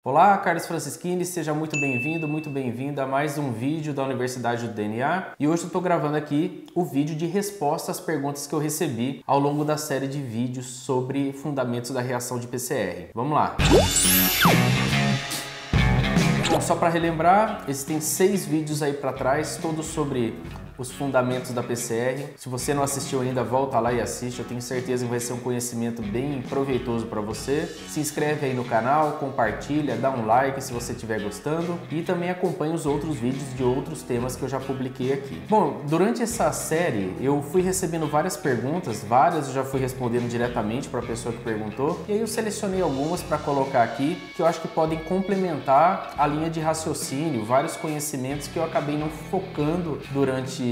Olá, Carlos Francischini, seja muito bem-vindo, muito bem-vinda a mais um vídeo da Universidade do DNA. E hoje eu estou gravando aqui o vídeo de resposta às perguntas que eu recebi ao longo da série de vídeos sobre fundamentos da reação de PCR. Vamos lá! Bom, só para relembrar, existem 6 vídeos aí para trás, todos sobre os fundamentos da PCR. Se você não assistiu ainda, volta lá e assiste. Eu tenho certeza que vai ser um conhecimento bem proveitoso para você. Se inscreve aí no canal, compartilha, dá um like se você estiver gostando e também acompanha os outros vídeos de outros temas que eu já publiquei aqui. Bom, durante essa série eu fui recebendo várias perguntas, várias eu já fui respondendo diretamente para a pessoa que perguntou, e aí eu selecionei algumas para colocar aqui que eu acho que podem complementar a linha de raciocínio, vários conhecimentos que eu acabei não focando durante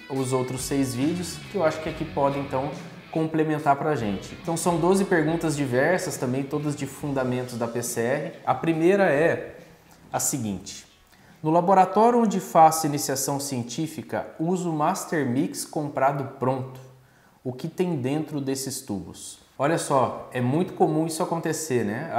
os outros 6 vídeos, que eu acho que aqui podem então complementar para a gente. Então são 12 perguntas diversas também, todas de fundamentos da PCR. A primeira é a seguinte: no laboratório onde faço iniciação científica, uso Master Mix comprado pronto. O que tem dentro desses tubos? Olha só, é muito comum isso acontecer, né?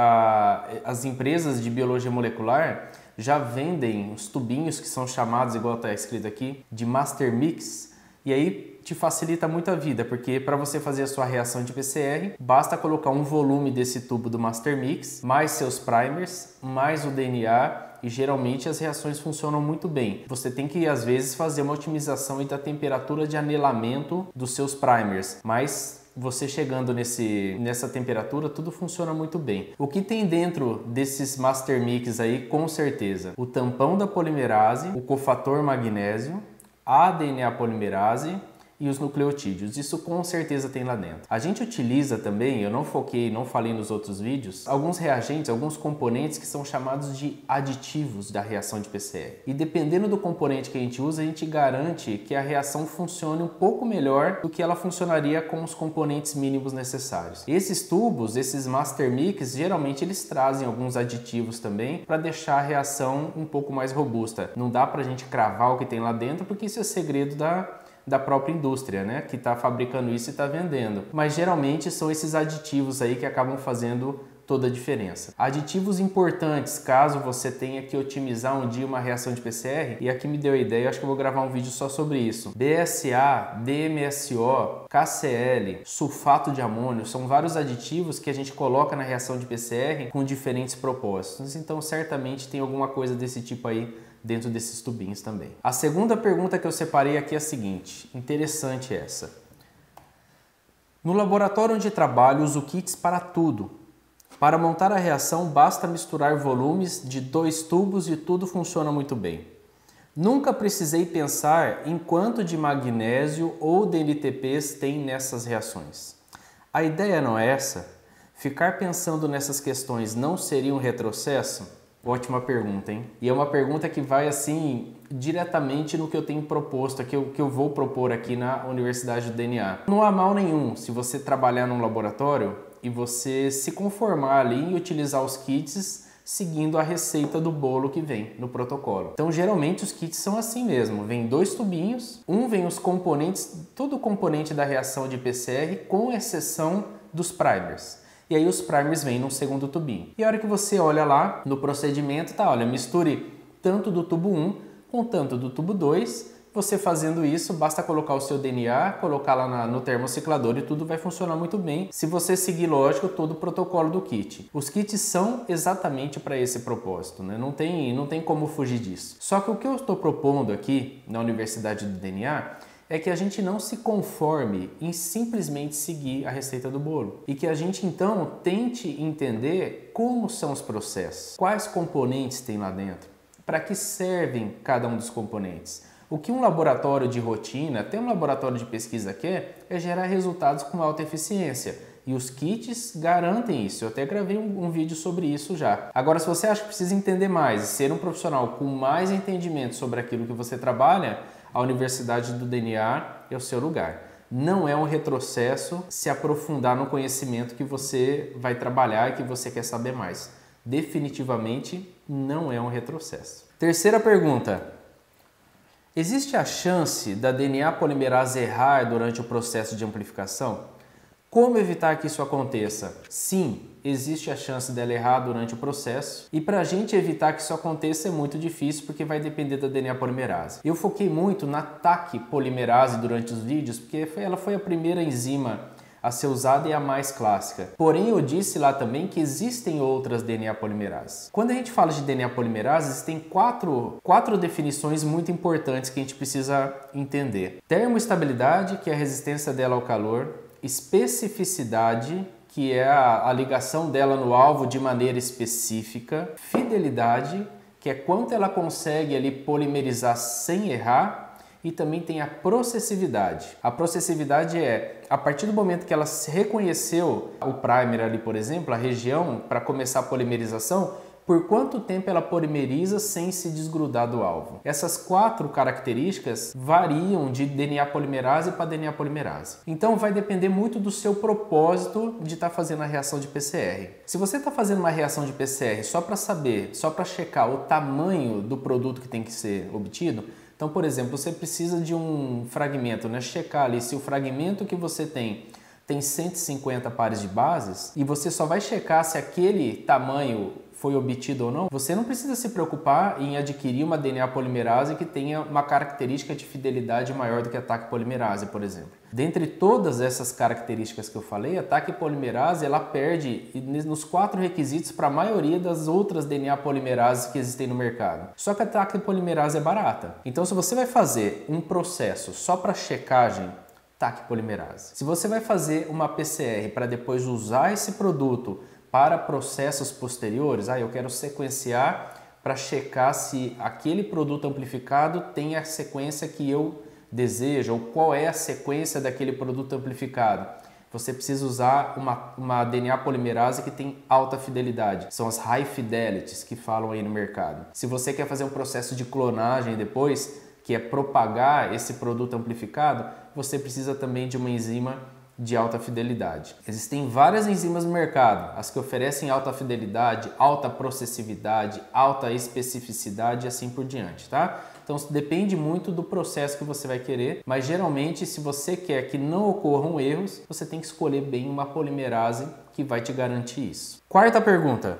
As empresas de biologia molecular já vendem os tubinhos que são chamados, igual está escrito aqui, de Master Mix, e aí te facilita muito a vida, porque para você fazer a sua reação de PCR, basta colocar um volume desse tubo do Master Mix, mais seus primers, mais o DNA, e geralmente as reações funcionam muito bem. Você tem que, às vezes, fazer uma otimização da temperatura de anelamento dos seus primers, mas você chegando nessa temperatura, tudo funciona muito bem. O que tem dentro desses Master Mix aí, com certeza? O tampão da polimerase, o cofator magnésio, a DNA polimerase e os nucleotídeos. Isso com certeza tem lá dentro. A gente utiliza também, eu não foquei, não falei nos outros vídeos, alguns reagentes, alguns componentes que são chamados de aditivos da reação de PCR. E dependendo do componente que a gente usa, a gente garante que a reação funcione um pouco melhor do que ela funcionaria com os componentes mínimos necessários. Esses tubos, esses Master Mix, geralmente eles trazem alguns aditivos também para deixar a reação um pouco mais robusta. Não dá pra gente cravar o que tem lá dentro, porque isso é segredo da própria indústria, né, que está fabricando isso e está vendendo. Mas geralmente são esses aditivos aí que acabam fazendo toda a diferença. Aditivos importantes, caso você tenha que otimizar um dia uma reação de PCR, e aqui me deu a ideia, acho que eu vou gravar um vídeo só sobre isso. BSA, DMSO, KCl, sulfato de amônio, são vários aditivos que a gente coloca na reação de PCR com diferentes propósitos. Então certamente tem alguma coisa desse tipo aí dentro desses tubinhos também. A segunda pergunta que eu separei aqui é a seguinte, interessante essa. No laboratório onde trabalho, uso kits para tudo. Para montar a reação, basta misturar volumes de 2 tubos e tudo funciona muito bem. Nunca precisei pensar em quanto de magnésio ou DNTPs tem nessas reações. A ideia não é essa? Ficar pensando nessas questões não seria um retrocesso? Ótima pergunta, hein? E é uma pergunta que vai assim diretamente no que eu tenho proposto, que eu vou propor aqui na Universidade do DNA. Não há mal nenhum se você trabalhar num laboratório e você se conformar ali e utilizar os kits seguindo a receita do bolo que vem no protocolo. Então, geralmente os kits são assim mesmo, vem 2 tubinhos, vem os componentes, todo o componente da reação de PCR, com exceção dos primers. E aí os primers vêm num segundo tubinho. E a hora que você olha lá no procedimento, tá, olha, misture tanto do tubo 1 com tanto do tubo 2. Você fazendo isso, basta colocar o seu DNA, colocar lá no termociclador e tudo vai funcionar muito bem, se você seguir, lógico, todo o protocolo do kit. Os kits são exatamente para esse propósito, né? Não tem como fugir disso. Só que o que eu estou propondo aqui na Universidade do DNA é que a gente não se conforme em simplesmente seguir a receita do bolo e que a gente então tente entender como são os processos, quais componentes tem lá dentro, para que servem cada um dos componentes. O que um laboratório de rotina, até um laboratório de pesquisa quer, é gerar resultados com alta eficiência. E os kits garantem isso. Eu até gravei um vídeo sobre isso já. Agora, se você acha que precisa entender mais e ser um profissional com mais entendimento sobre aquilo que você trabalha, a Universidade do DNA é o seu lugar. Não é um retrocesso se aprofundar no conhecimento que você vai trabalhar e que você quer saber mais. Definitivamente não é um retrocesso. Terceira pergunta. Existe a chance da DNA polimerase errar durante o processo de amplificação? Como evitar que isso aconteça? Sim, existe a chance dela errar durante o processo e para a gente evitar que isso aconteça é muito difícil porque vai depender da DNA polimerase. Eu foquei muito na TAC polimerase durante os vídeos porque ela foi a primeira enzima a ser usada e a mais clássica. Porém, eu disse lá também que existem outras DNA polimerases. Quando a gente fala de DNA polimerase, existem quatro definições muito importantes que a gente precisa entender. Termoestabilidade, que é a resistência dela ao calor. Especificidade, que é a ligação dela no alvo de maneira específica. Fidelidade, que é quanto ela consegue ali polimerizar sem errar. E também tem a processividade. A processividade é, a partir do momento que ela reconheceu o primer ali, por exemplo, a região para começar a polimerização, por quanto tempo ela polimeriza sem se desgrudar do alvo. Essas 4 características variam de DNA polimerase para DNA polimerase. Então vai depender muito do seu propósito de estar fazendo a reação de PCR. Se você está fazendo uma reação de PCR só para saber, só para checar o tamanho do produto que tem que ser obtido, então, por exemplo, você precisa de um fragmento, né? Checar ali se o fragmento que você tem 150 pares de bases e você só vai checar se aquele tamanho foi obtido ou não, você não precisa se preocupar em adquirir uma DNA polimerase que tenha uma característica de fidelidade maior do que a TAC polimerase, por exemplo. Dentre todas essas características que eu falei, a TAC polimerase ela perde nos 4 requisitos para a maioria das outras DNA polimerases que existem no mercado. Só que a TAC polimerase é barata. Então, se você vai fazer um processo só para checagem, TAC polimerase. Se você vai fazer uma PCR para depois usar esse produto para processos posteriores, eu quero sequenciar para checar se aquele produto amplificado tem a sequência que eu desejo ou qual é a sequência daquele produto amplificado. Você precisa usar uma DNA polimerase que tem alta fidelidade. São as high fidelities que falam aí no mercado. Se você quer fazer um processo de clonagem depois, que é propagar esse produto amplificado, você precisa também de uma enzima de alta fidelidade. Existem várias enzimas no mercado, as que oferecem alta fidelidade, alta processividade, alta especificidade e assim por diante, tá? Então depende muito do processo que você vai querer, mas geralmente se você quer que não ocorram erros, você tem que escolher bem uma polimerase que vai te garantir isso. Quarta pergunta.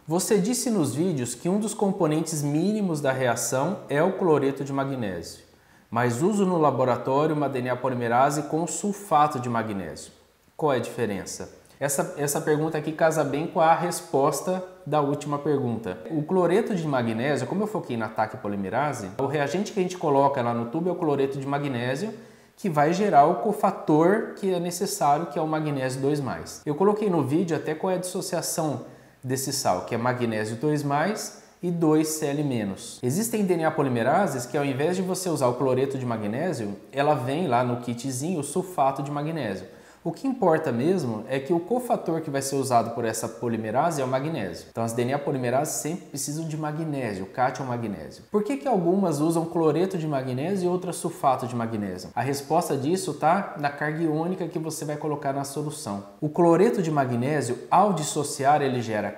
Você disse nos vídeos que um dos componentes mínimos da reação é o cloreto de magnésio, mas uso no laboratório uma DNA polimerase com sulfato de magnésio. Qual é a diferença? Essa pergunta aqui casa bem com a resposta da última pergunta. O cloreto de magnésio, como eu foquei na TAC polimerase, o reagente que a gente coloca lá no tubo é o cloreto de magnésio, que vai gerar o cofator que é necessário, que é o magnésio 2+. Eu coloquei no vídeo até qual é a dissociação desse sal, que é magnésio 2+, e 2Cl-. Existem DNA polimerases que ao invés de você usar o cloreto de magnésio, ela vem lá no kitzinho o sulfato de magnésio. O que importa mesmo é que o cofator que vai ser usado por essa polimerase é o magnésio. Então as DNA polimerases sempre precisam de magnésio, cátion magnésio. Por que algumas usam cloreto de magnésio e outras sulfato de magnésio? A resposta disso está na carga iônica que você vai colocar na solução. O cloreto de magnésio, ao dissociar, ele gera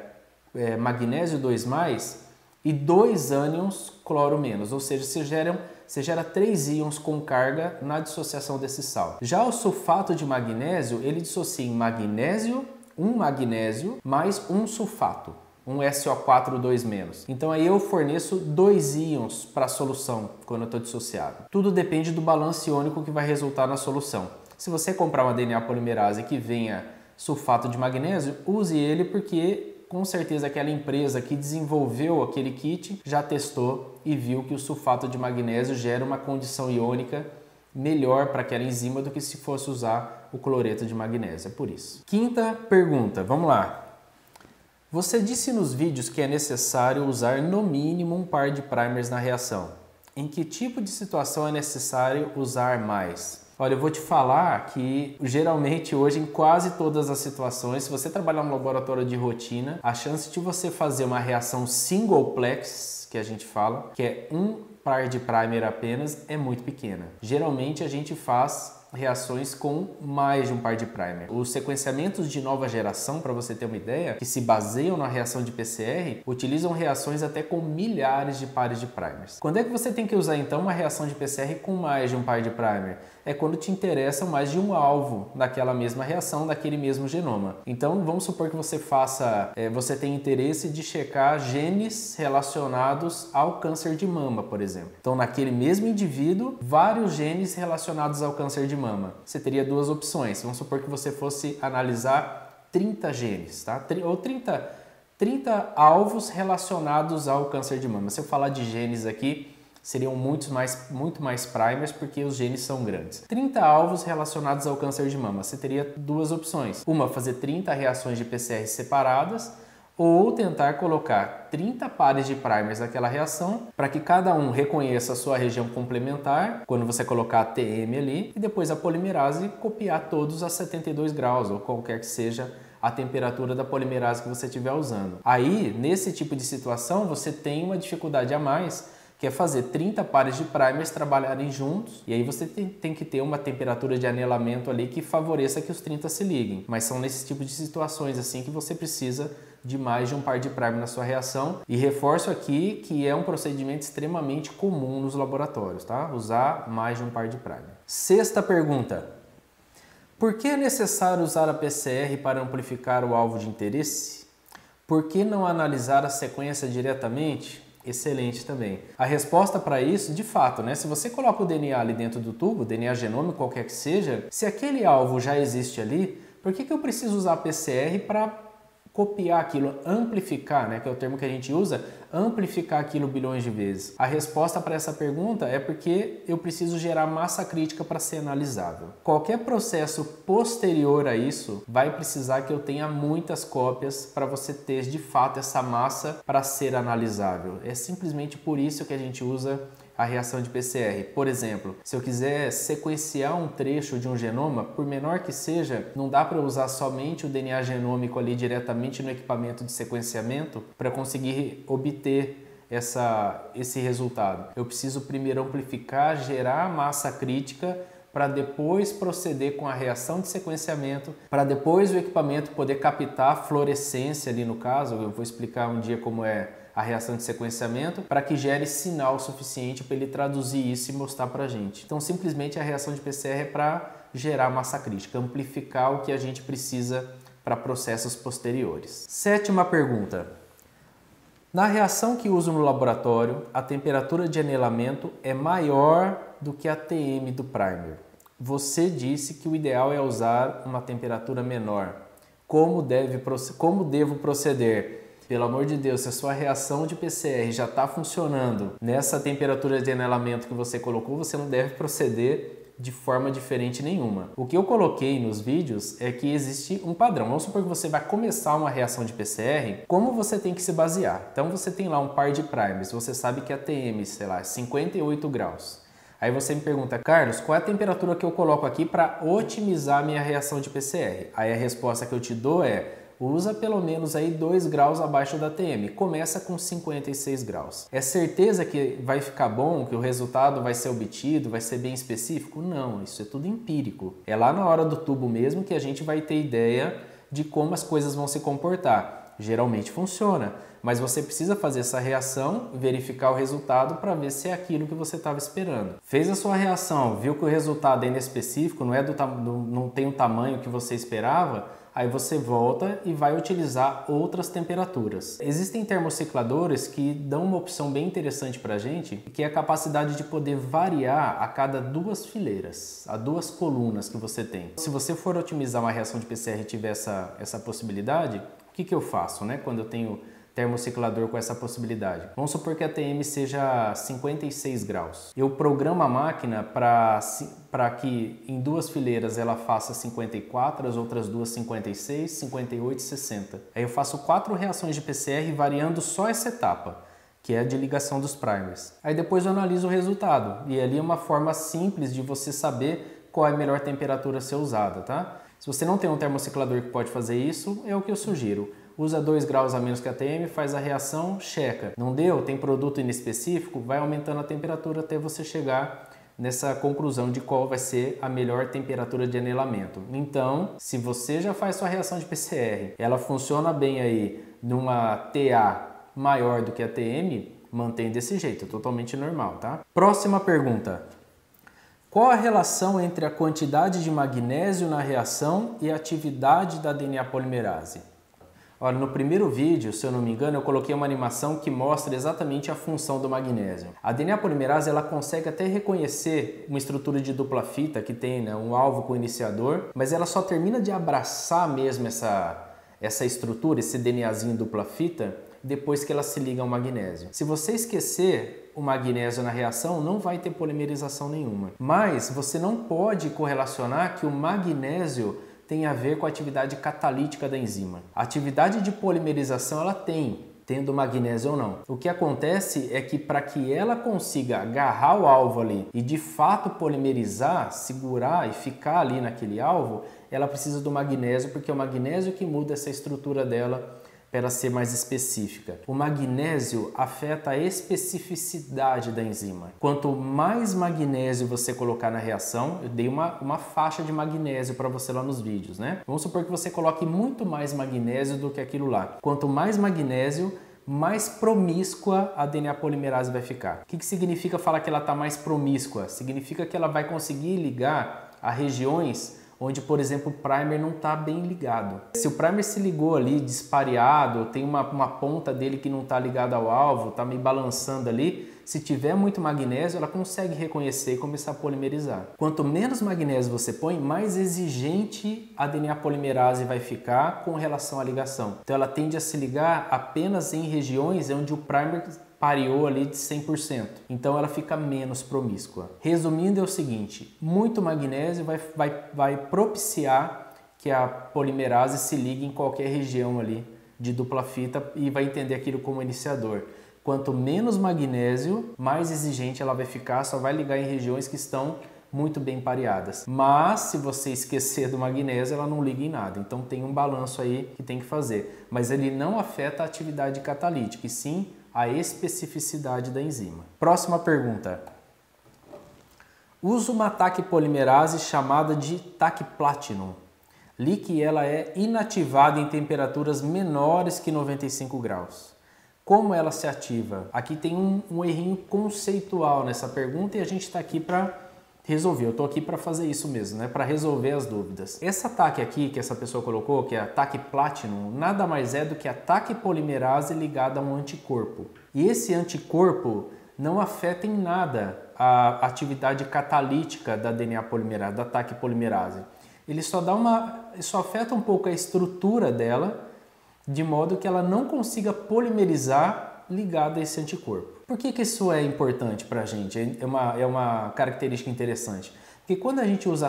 magnésio 2+, e 2 ânions cloro menos, ou seja, você gera 3 íons com carga na dissociação desse sal. Já o sulfato de magnésio, ele dissocia em magnésio mais um sulfato, um SO4 2-. Então aí eu forneço 2 íons para a solução quando eu estou dissociado. Tudo depende do balanço iônico que vai resultar na solução. Se você comprar uma DNA polimerase que venha sulfato de magnésio, use ele porque com certeza aquela empresa que desenvolveu aquele kit já testou e viu que o sulfato de magnésio gera uma condição iônica melhor para aquela enzima do que se fosse usar o cloreto de magnésio, é por isso. Quinta pergunta, vamos lá. Você disse nos vídeos que é necessário usar no mínimo um par de primers na reação. Em que tipo de situação é necessário usar mais? Olha, eu vou te falar que geralmente hoje em quase todas as situações, se você trabalhar no laboratório de rotina, a chance de você fazer uma reação singleplex, que a gente fala, que é um par de primer apenas, é muito pequena. Geralmente a gente faz reações com mais de um par de primer. Os sequenciamentos de nova geração, para você ter uma ideia, que se baseiam na reação de PCR, utilizam reações até com milhares de pares de primers. Quando é que você tem que usar então uma reação de PCR com mais de um par de primer? É quando te interessa mais de um alvo daquela mesma reação, daquele mesmo genoma. Então vamos supor que você você tem interesse de checar genes relacionados ao câncer de mama, por exemplo. Então naquele mesmo indivíduo, vários genes relacionados ao câncer de mama. Você teria duas opções. Vamos supor que você fosse analisar 30 genes, tá? Ou 30 alvos relacionados ao câncer de mama. Se eu falar de genes aqui, seriam muito mais primers porque os genes são grandes. 30 alvos relacionados ao câncer de mama. Você teria duas opções. Uma, fazer 30 reações de PCR separadas, ou tentar colocar 30 pares de primers naquela reação para que cada um reconheça a sua região complementar quando você colocar a TM ali e depois a polimerase copiar todos a 72 graus ou qualquer que seja a temperatura da polimerase que você estiver usando. Aí, nesse tipo de situação, você tem uma dificuldade a mais, que é fazer 30 pares de primers trabalharem juntos, e aí você tem que ter uma temperatura de anelamento ali que favoreça que os 30 se liguem. Mas são nesse tipo de situações assim que você precisa de mais de um par de primer na sua reação. E reforço aqui que é um procedimento extremamente comum nos laboratórios, tá? Usar mais de um par de primer. Sexta pergunta. Por que é necessário usar a PCR para amplificar o alvo de interesse? Por que não analisar a sequência diretamente? Excelente também. A resposta para isso, de fato, né? Se você coloca o DNA ali dentro do tubo, DNA genômico, qualquer que seja, se aquele alvo já existe ali, por que eu preciso usar a PCR para copiar aquilo, amplificar, né? Que é o termo que a gente usa, amplificar aquilo bilhões de vezes? A resposta para essa pergunta é porque eu preciso gerar massa crítica para ser analisável. Qualquer processo posterior a isso vai precisar que eu tenha muitas cópias para você ter de fato essa massa para ser analisável. É simplesmente por isso que a gente usa a reação de PCR. Por exemplo, se eu quiser sequenciar um trecho de um genoma, por menor que seja, não dá para usar somente o DNA genômico ali diretamente no equipamento de sequenciamento para conseguir obter esse resultado. Eu preciso primeiro amplificar, gerar massa crítica para depois proceder com a reação de sequenciamento, para depois o equipamento poder captar a fluorescência ali no caso. Eu vou explicar um dia como é a reação de sequenciamento, para que gere sinal suficiente para ele traduzir isso e mostrar para a gente. Então, simplesmente a reação de PCR é para gerar massa crítica, amplificar o que a gente precisa para processos posteriores. Sétima pergunta. Na reação que uso no laboratório, a temperatura de anelamento é maior do que a TM do primer. Você disse que o ideal é usar uma temperatura menor. Como devo proceder? Pelo amor de Deus, se a sua reação de PCR já está funcionando nessa temperatura de anelamento que você colocou, você não deve proceder de forma diferente nenhuma. O que eu coloquei nos vídeos é que existe um padrão. Vamos supor que você vai começar uma reação de PCR, como você tem que se basear? Então você tem lá um par de primers, você sabe que a TM, sei lá, é 58 graus. Aí você me pergunta, Carlos, qual é a temperatura que eu coloco aqui para otimizar a minha reação de PCR? Aí a resposta que eu te dou é: usa pelo menos aí 2 graus abaixo da TM. Começa com 56 graus. É certeza que vai ficar bom, que o resultado vai ser obtido, vai ser bem específico? Não, isso é tudo empírico. É lá na hora do tubo mesmo que a gente vai ter ideia de como as coisas vão se comportar. Geralmente funciona, mas você precisa fazer essa reação, verificar o resultado para ver se é aquilo que você estava esperando. Fez a sua reação, viu que o resultado é inespecífico, não tem o tamanho que você esperava, aí você volta e vai utilizar outras temperaturas. Existem termocicladores que dão uma opção bem interessante para a gente, que é a capacidade de poder variar a cada 2 fileiras, a 2 colunas que você tem. Se você for otimizar uma reação de PCR e tiver essa possibilidade, o que eu faço, né, quando eu tenho termociclador com essa possibilidade? Vamos supor que a TM seja 56 graus. Eu programo a máquina para que em 2 fileiras ela faça 54, as outras 2 56, 58 e 60. Aí eu faço 4 reações de PCR variando só essa etapa, que é a de ligação dos primers. Aí depois eu analiso o resultado. E ali é uma forma simples de você saber qual é a melhor temperatura a ser usada, tá? Se você não tem um termociclador que pode fazer isso, é o que eu sugiro. Usa 2 graus a menos que a TM, faz a reação, checa. Não deu? Tem produto inespecífico? Vai aumentando a temperatura até você chegar nessa conclusão de qual vai ser a melhor temperatura de anilamento. Então, se você já faz sua reação de PCR, ela funciona bem aí numa TA maior do que a TM, mantém desse jeito, totalmente normal, tá? Próxima pergunta. Qual a relação entre a quantidade de magnésio na reação e a atividade da DNA polimerase? Olha, no primeiro vídeo, se eu não me engano, eu coloquei uma animação que mostra exatamente a função do magnésio. A DNA polimerase ela consegue até reconhecer uma estrutura de dupla fita que tem, né, um alvo com iniciador, mas ela só termina de abraçar mesmo essa estrutura, esse DNAzinho dupla fita, depois que ela se liga ao magnésio. Se você esquecer o magnésio na reação, não vai ter polimerização nenhuma. Mas você não pode correlacionar que o magnésio tem a ver com a atividade catalítica da enzima. A atividade de polimerização ela tem, tendo magnésio ou não. O que acontece é que para que ela consiga agarrar o alvo ali e de fato polimerizar, segurar e ficar ali naquele alvo, ela precisa do magnésio, porque é o magnésio que muda essa estrutura dela para ela ser mais específica. O magnésio afeta a especificidade da enzima. Quanto mais magnésio você colocar na reação, eu dei uma faixa de magnésio para você lá nos vídeos, né? Vamos supor que você coloque muito mais magnésio do que aquilo lá. Quanto mais magnésio, mais promíscua a DNA polimerase vai ficar. O que significa falar que ela está mais promíscua? Significa que ela vai conseguir ligar a regiões onde, por exemplo, o primer não está bem ligado. Se o primer se ligou ali dispareado, tem uma ponta dele que não está ligada ao alvo, está meio balançando ali, se tiver muito magnésio, ela consegue reconhecer e começar a polimerizar. Quanto menos magnésio você põe, mais exigente a DNA polimerase vai ficar com relação à ligação. Então ela tende a se ligar apenas em regiões onde o primer pareou ali de 100%. Então ela fica menos promíscua. Resumindo é o seguinte, muito magnésio vai propiciar que a polimerase se ligue em qualquer região ali de dupla fita e vai entender aquilo como iniciador. Quanto menos magnésio, mais exigente ela vai ficar, só vai ligar em regiões que estão muito bem pareadas. Mas se você esquecer do magnésio, ela não liga em nada. Então tem um balanço aí que tem que fazer. Mas ele não afeta a atividade catalítica, e sim a especificidade da enzima. Próxima pergunta. Uso uma TAC polimerase chamada de TAC Platinum. Li que ela é inativada em temperaturas menores que 95 graus. Como ela se ativa? Aqui tem um errinho conceitual nessa pergunta e a gente está aqui para resolver. Eu estou aqui para fazer isso mesmo, né? Para resolver as dúvidas. Essa TAC aqui que essa pessoa colocou, que é a TAC Platinum, nada mais é do que a TAC polimerase ligada a um anticorpo. E esse anticorpo não afeta em nada a atividade catalítica da DNA polimerase, da TAC polimerase. Ele só afeta um pouco a estrutura dela, de modo que ela não consiga polimerizar ligada a esse anticorpo. Por que isso é importante para a gente? É uma característica interessante. Porque quando a gente usa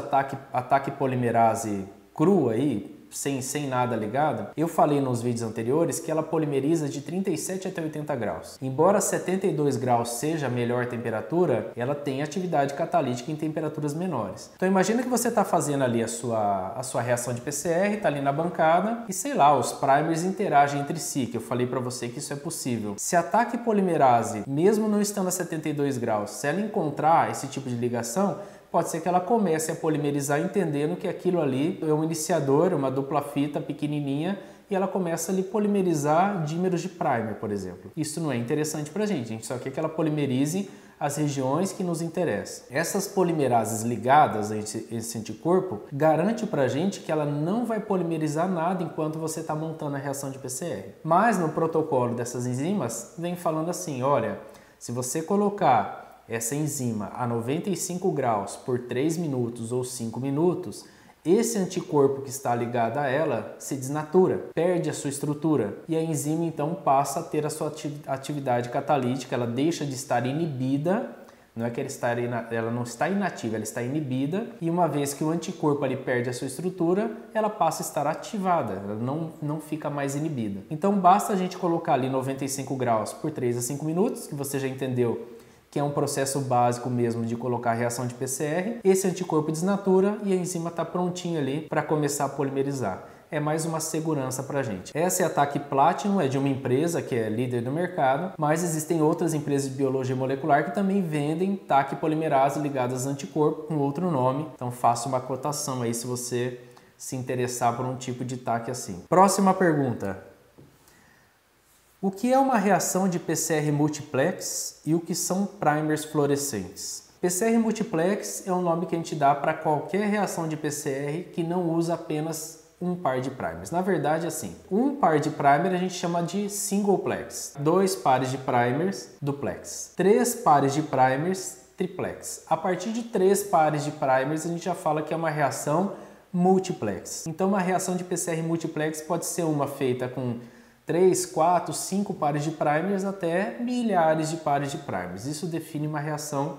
a TAC polimerase crua aí, sem nada ligado, eu falei nos vídeos anteriores que ela polimeriza de 37 até 80 graus. Embora 72 graus seja a melhor temperatura, ela tem atividade catalítica em temperaturas menores. Então imagina que você está fazendo ali a sua reação de PCR, está ali na bancada e sei lá, os primers interagem entre si, que eu falei para você que isso é possível. Se a TAC polimerase, mesmo não estando a 72 graus, se ela encontrar esse tipo de ligação, pode ser que ela comece a polimerizar entendendo que aquilo ali é um iniciador, uma dupla fita pequenininha, e ela começa ali a polimerizar dímeros de primer, por exemplo. Isso não é interessante para a gente só quer que ela polimerize as regiões que nos interessam. Essas polimerases ligadas a esse anticorpo garante para a gente que ela não vai polimerizar nada enquanto você está montando a reação de PCR. Mas no protocolo dessas enzimas vem falando assim, olha, se você colocar essa enzima a 95 graus por 3 minutos ou 5 minutos, esse anticorpo que está ligado a ela se desnatura, perde a sua estrutura e a enzima então passa a ter a sua atividade catalítica, ela deixa de estar inibida, não é que ela não está inativa, ela está inibida e uma vez que o anticorpo ali perde a sua estrutura, ela passa a estar ativada, ela não fica mais inibida. Então basta a gente colocar ali 95 graus por 3 a 5 minutos, que você já entendeu que é um processo básico mesmo de colocar a reação de PCR, esse anticorpo desnatura e a enzima está prontinha ali para começar a polimerizar. é mais uma segurança para a gente. Essa é a TAC Platinum, é de uma empresa que é líder do mercado, mas existem outras empresas de biologia molecular que também vendem TAC polimerase ligadas a anticorpo com outro nome. Então faça uma cotação aí se você se interessar por um tipo de TAC assim. Próxima pergunta. O que é uma reação de PCR multiplex e o que são primers fluorescentes? PCR multiplex é o nome que a gente dá para qualquer reação de PCR que não usa apenas um par de primers. Na verdade, assim, um par de primer a gente chama de singleplex, 2 pares de primers, duplex, 3 pares de primers, triplex. A partir de 3 pares de primers a gente já fala que é uma reação multiplex. Então, uma reação de PCR multiplex pode ser uma feita com 3, 4, 5 pares de primers até milhares de pares de primers. Isso define uma reação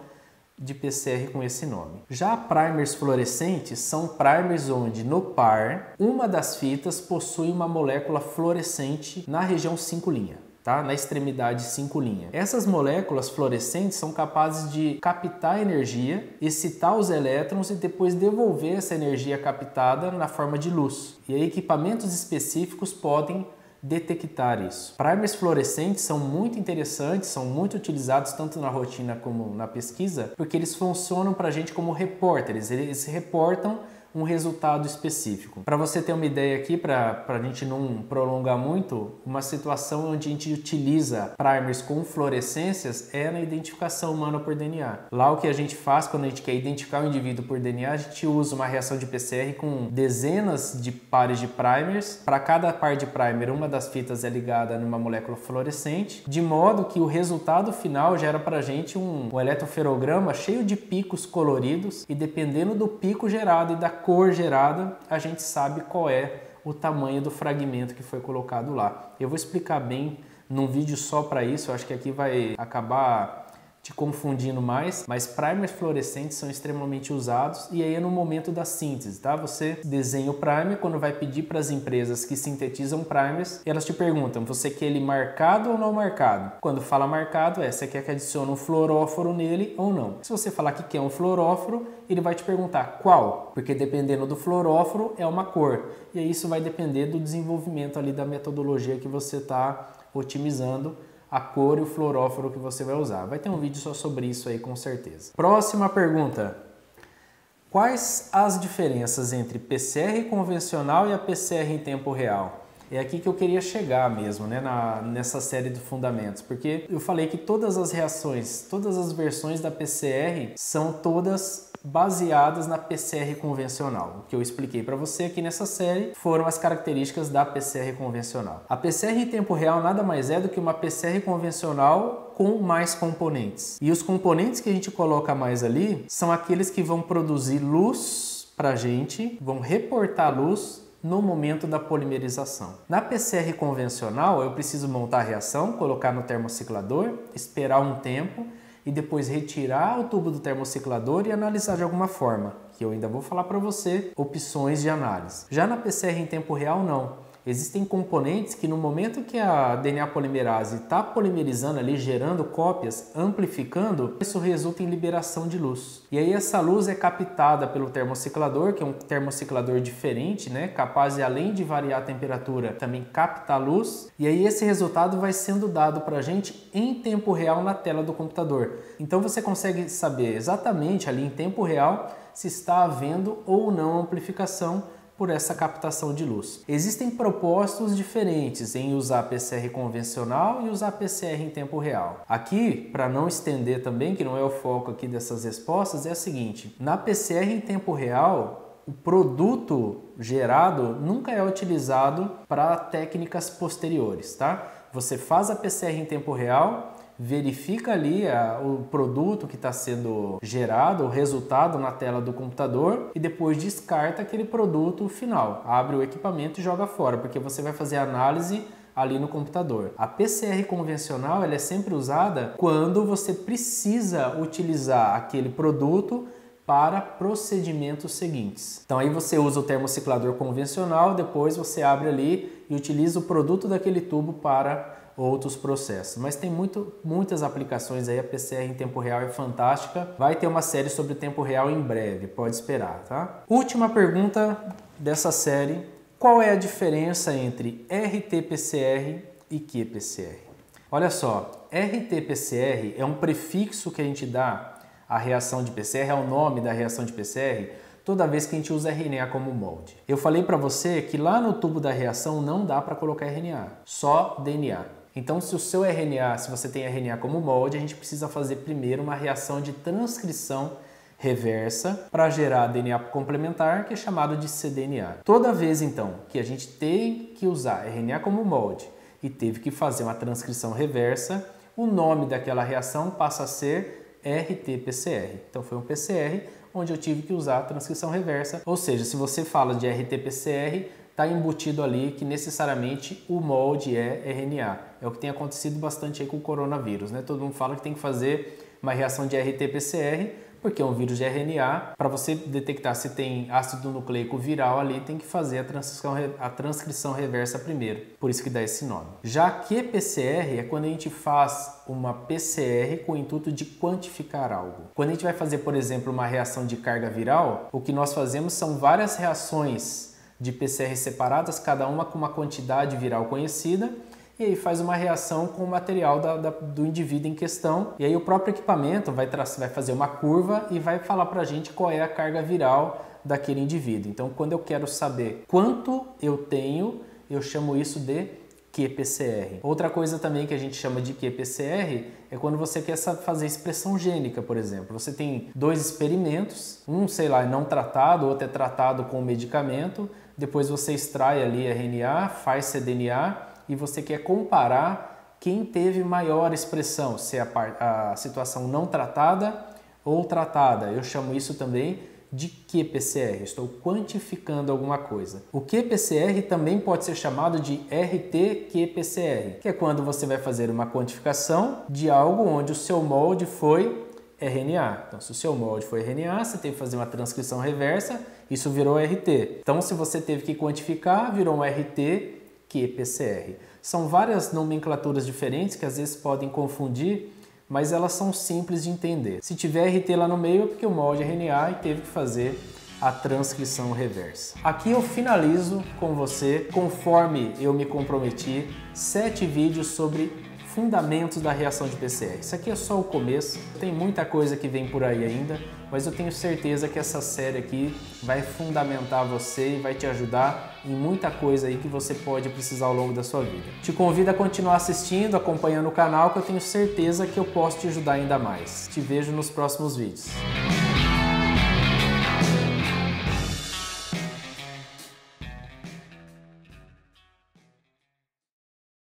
de PCR com esse nome. Já primers fluorescentes são primers onde no par uma das fitas possui uma molécula fluorescente na região 5', tá? Na extremidade 5'. Essas moléculas fluorescentes são capazes de captar energia, excitar os elétrons e depois devolver essa energia captada na forma de luz. E aí equipamentos específicos podem detectar isso. Primers fluorescentes são muito interessantes, são muito utilizados tanto na rotina como na pesquisa, porque eles funcionam para a gente como repórteres, eles reportam um resultado específico. Para você ter uma ideia aqui, para a gente não prolongar muito, uma situação onde a gente utiliza primers com fluorescências é na identificação humana por DNA. Lá o que a gente faz quando a gente quer identificar o indivíduo por DNA, a gente usa uma reação de PCR com dezenas de pares de primers. Para cada par de primer, uma das fitas é ligada numa molécula fluorescente, de modo que o resultado final gera para a gente um eletroferograma cheio de picos coloridos e dependendo do pico gerado e da cor gerada, a gente sabe qual é o tamanho do fragmento que foi colocado lá. Eu vou explicar bem num vídeo só para isso, eu acho que aqui vai acabar te confundindo mais, mas primers fluorescentes são extremamente usados e aí é no momento da síntese, tá? Você desenha o primer, quando vai pedir para as empresas que sintetizam primers, elas te perguntam, você quer ele marcado ou não marcado? Quando fala marcado, você quer que adicione um fluoróforo nele ou não? Se você falar que quer um fluoróforo, ele vai te perguntar qual, porque dependendo do fluoróforo é uma cor, e aí isso vai depender do desenvolvimento ali da metodologia que você está otimizando, a cor e o fluoróforo que você vai usar. Vai ter um vídeo só sobre isso aí com certeza. Próxima pergunta. Quais as diferenças entre PCR convencional e a PCR em tempo real? É aqui que eu queria chegar mesmo, né, nessa série de fundamentos, porque eu falei que todas as reações, todas as versões da PCR são todas baseadas na PCR convencional. O que eu expliquei para você aqui nessa série foram as características da PCR convencional. A PCR em tempo real nada mais é do que uma PCR convencional com mais componentes. E os componentes que a gente coloca mais ali são aqueles que vão produzir luz para a gente, vão reportar luz no momento da polimerização. Na PCR convencional, eu preciso montar a reação, colocar no termociclador, esperar um tempo e depois retirar o tubo do termociclador e analisar de alguma forma, que eu ainda vou falar para você opções de análise. Já na PCR em tempo real, não. Existem componentes que no momento que a DNA polimerase está polimerizando ali, gerando cópias, amplificando, isso resulta em liberação de luz. E aí essa luz é captada pelo termociclador, que é um termociclador diferente, né? Capaz de, além de variar a temperatura, também captar luz. E aí esse resultado vai sendo dado para a gente em tempo real na tela do computador. Então você consegue saber exatamente ali em tempo real se está havendo ou não amplificação por essa captação de luz. Existem propósitos diferentes em usar PCR convencional e usar PCR em tempo real. Aqui, para não estender também, que não é o foco aqui dessas respostas, é o seguinte: na PCR em tempo real, o produto gerado nunca é utilizado para técnicas posteriores, tá? Você faz a PCR em tempo real, verifica ali o produto que está sendo gerado, o resultado na tela do computador e depois descarta aquele produto final, abre o equipamento e joga fora, porque você vai fazer análise ali no computador. A PCR convencional ela é sempre usada quando você precisa utilizar aquele produto para procedimentos seguintes. Então aí você usa o termociclador convencional, depois você abre ali e utiliza o produto daquele tubo para outros processos. Mas tem muitas aplicações aí, a PCR em tempo real é fantástica. Vai ter uma série sobre tempo real em breve, pode esperar, tá? Última pergunta dessa série. Qual é a diferença entre RT-PCR e qPCR? Olha só, RT-PCR é um prefixo que a gente dá à reação de PCR, ao nome da reação de PCR, toda vez que a gente usa RNA como molde. Eu falei para você que lá no tubo da reação não dá para colocar RNA, só DNA. Então, se você tem RNA como molde, a gente precisa fazer primeiro uma reação de transcrição reversa para gerar DNA complementar, que é chamado de cDNA. Toda vez, então, que a gente tem que usar RNA como molde e teve que fazer uma transcrição reversa, o nome daquela reação passa a ser RT-PCR. Então, foi um PCR onde eu tive que usar a transcrição reversa, ou seja, se você fala de RT-PCR, está embutido ali que necessariamente o molde é RNA. É o que tem acontecido bastante aí com o coronavírus, né? Todo mundo fala que tem que fazer uma reação de RT-PCR, porque é um vírus de RNA. Para você detectar se tem ácido nucleico viral ali, tem que fazer a transcrição reversa primeiro. Por isso que dá esse nome. Já qPCR é quando a gente faz uma PCR com o intuito de quantificar algo. Quando a gente vai fazer, por exemplo, uma reação de carga viral, o que nós fazemos são várias reações de PCR separadas, cada uma com uma quantidade viral conhecida, e aí faz uma reação com o material do indivíduo em questão, e aí o próprio equipamento vai fazer uma curva e vai falar para a gente qual é a carga viral daquele indivíduo. Então, quando eu quero saber quanto eu tenho, eu chamo isso de qPCR. Outra coisa também que a gente chama de qPCR é quando você quer fazer expressão gênica, por exemplo. Você tem dois experimentos, um, sei lá, não tratado, outro é tratado com medicamento, depois você extrai ali RNA, faz cDNA, e você quer comparar quem teve maior expressão, se é a situação não tratada ou tratada. Eu chamo isso também de qPCR, estou quantificando alguma coisa. O qPCR também pode ser chamado de RT-qPCR, que é quando você vai fazer uma quantificação de algo onde o seu molde foi RNA. Então, se o seu molde foi RNA, você teve que fazer uma transcrição reversa, isso virou RT. Então, se você teve que quantificar, virou um RT-qPCR. São várias nomenclaturas diferentes que às vezes podem confundir, mas elas são simples de entender. Se tiver RT lá no meio é porque o molde é RNA e teve que fazer a transcrição reversa. Aqui eu finalizo com você, conforme eu me comprometi, 7 vídeos sobre fundamentos da reação de PCR. Isso aqui é só o começo, tem muita coisa que vem por aí ainda, mas eu tenho certeza que essa série aqui vai fundamentar você e vai te ajudar em muita coisa aí que você pode precisar ao longo da sua vida. Te convido a continuar assistindo, acompanhando o canal, que eu tenho certeza que eu posso te ajudar ainda mais. Te vejo nos próximos vídeos.